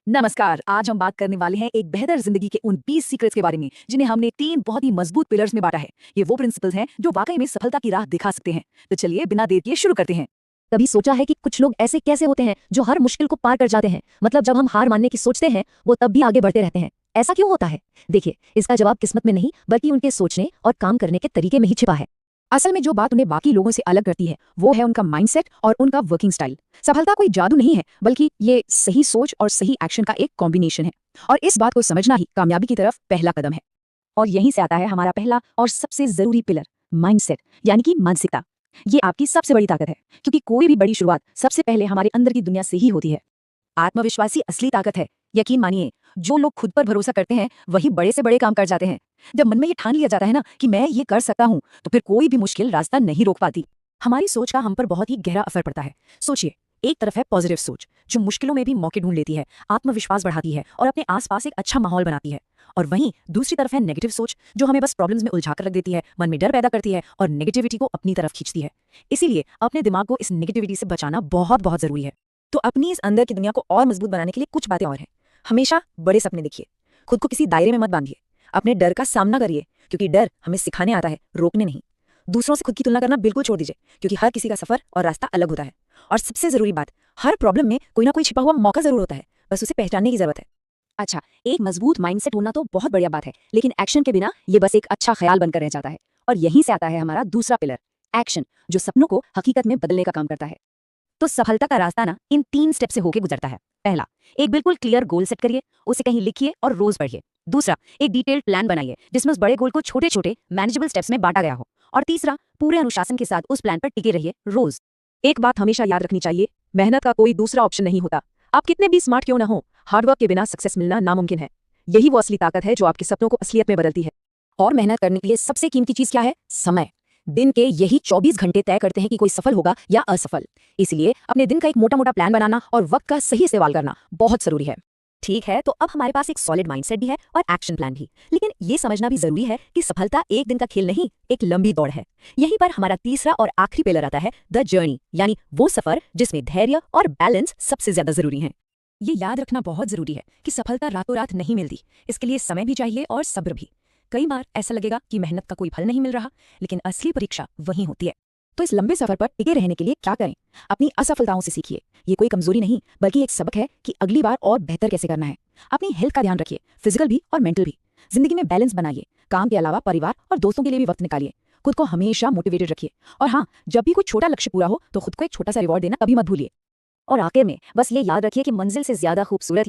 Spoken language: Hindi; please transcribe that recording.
नमस्कार। आज हम बात करने वाले हैं एक बेहतर जिंदगी के उन 20 सीक्रेट्स के बारे में जिन्हें हमने 3 बहुत ही मजबूत पिलर्स में बांटा है। ये वो प्रिंसिपल्स हैं जो वाकई में सफलता की राह दिखा सकते हैं। तो चलिए बिना देर किए शुरू करते हैं। कभी सोचा है कि कुछ लोग ऐसे कैसे होते हैं जो हर मुश्किल को पार कर जाते हैं? मतलब जब हम हार मानने की सोचते हैं वो तब भी आगे बढ़ते रहते हैं। ऐसा क्यों होता है? देखिए, इसका जवाब किस्मत में नहीं बल्कि उनके सोचने और काम करने के तरीके में ही छिपा है। असल में जो बात उन्हें बाकी लोगों से अलग करती है वो है उनका माइंडसेट और उनका वर्किंग स्टाइल। सफलता कोई जादू नहीं है बल्कि ये सही सोच और सही एक्शन का एक कॉम्बिनेशन है। और इस बात को समझना ही कामयाबी की तरफ पहला कदम है। और यहीं से आता है हमारा पहला और सबसे जरूरी पिलर, माइंडसेट, यानी कि मानसिकता। ये आपकी सबसे बड़ी ताकत है, क्योंकि कोई भी बड़ी शुरुआत सबसे पहले हमारे अंदर की दुनिया से ही होती है। आत्मविश्वासी असली ताकत है। यकीन मानिए, जो लोग खुद पर भरोसा करते हैं वही बड़े से बड़े काम कर जाते हैं। जब मन में ये ठान लिया जाता है ना कि मैं ये कर सकता हूँ, तो फिर कोई भी मुश्किल रास्ता नहीं रोक पाती। हमारी सोच का हम पर बहुत ही गहरा असर पड़ता है। सोचिए, एक तरफ है पॉजिटिव सोच जो मुश्किलों में भी मौके ढूंढ लेती है, आत्मविश्वास बढ़ाती है और अपने आसपास एक अच्छा माहौल बनाती है। और वहीं दूसरी तरफ है नेगेटिव सोच जो हमें बस प्रॉब्लम्स में उलझा कर रख देती है, मन में डर पैदा करती है और नेगेटिविटी को अपनी तरफ खींचती है। इसीलिए अपने दिमाग को इस नेगेटिविटी से बचाना बहुत बहुत जरूरी है। तो अपनी इस अंदर की दुनिया को और मजबूत बनाने के लिए कुछ बातें और हैं। हमेशा बड़े सपने देखिए, खुद को किसी दायरे में मत बांधिए, अपने डर का सामना करिए, क्योंकि डर हमें सिखाने आता है, रोकने नहीं। दूसरों से खुद की तुलना करना बिल्कुल छोड़ दीजिए, क्योंकि हर किसी का सफर और रास्ता अलग होता है। और सबसे जरूरी बात, हर प्रॉब्लम में कोई ना कोई छिपा हुआ मौका जरूर होता है, बस उसे पहचानने की जरूरत है। अच्छा, एक मजबूत माइंडसेट होना तो बहुत बढ़िया बात है, लेकिन एक्शन के बिना ये बस एक अच्छा ख्याल बनकर रह जाता है। और यहीं से आता है हमारा दूसरा पिलर, एक्शन, जो सपनों को हकीकत में बदलने का काम करता है। तो सफलता का रास्ता ना इन 3 स्टेप से होकर गुजरता है। पहला, एक बिल्कुल क्लियर गोल सेट करिए, उसे कहीं लिखिए और रोज पढ़िए। दूसरा, एक डिटेल्ड प्लान बनाइए जिसमें उस बड़े गोल को छोटे छोटे मैनेजेबल स्टेप्स में बांटा गया हो। और तीसरा, पूरे अनुशासन के साथ उस प्लान पर टिके रहिए रोज। एक बात हमेशा याद रखनी चाहिए, मेहनत का कोई दूसरा ऑप्शन नहीं होता। आप कितने भी स्मार्ट क्यों ना हो, हार्डवर्क के बिना सक्सेस मिलना नामुमकिन है। यही वो असली ताकत है जो आपके सपनों को असलियत में बदलती है। और मेहनत करने के लिए सबसे कीमती चीज क्या है? समय। दिन के यही 24 घंटे तय करते हैं कि कोई सफल होगा या असफल। इसलिए अपने दिन का एक मोटा मोटा प्लान बनाना और वक्त का सही इस्तेमाल करना बहुत जरूरी है। ठीक है, तो अब हमारे पास एक सॉलिड माइंडसेट भी है और एक्शन प्लान भी, लेकिन ये समझना भी जरूरी है कि सफलता एक दिन का खेल नहीं, एक लंबी दौड़ है। यहीं पर हमारा तीसरा और आखिरी पिलर आता है, द जर्नी, यानी वो सफर जिसमें धैर्य और बैलेंस सबसे ज्यादा जरूरी है। ये याद रखना बहुत जरूरी है कि सफलता रातों रात नहीं मिलती, इसके लिए समय भी चाहिए और सब्र भी। कई बार ऐसा लगेगा कि मेहनत का कोई फल नहीं मिल रहा, लेकिन असली परीक्षा वहीं होती है। तो इस लंबे सफर पर टिके रहने के लिए क्या करें? अपनी असफलताओं से सीखिए। ये कोई कमजोरी नहीं बल्कि एक सबक है कि अगली बार और बेहतर कैसे करना है। अपनी हेल्थ का ध्यान रखिए, फिजिकल भी और मेंटल भी। जिंदगी में बैलेंस बनाइए, काम के अलावा परिवार और दोस्तों के लिए भी वक्त निकालिए। खुद को हमेशा मोटिवेटेड रखिए। और हाँ, जब भी कोई छोटा लक्ष्य पूरा हो तो खुद को एक छोटा सा रिवॉर्ड देना कभी मत भूलिए। और आखिर में बस ये याद रखिए कि मंजिल से ज्यादा खूबसूरत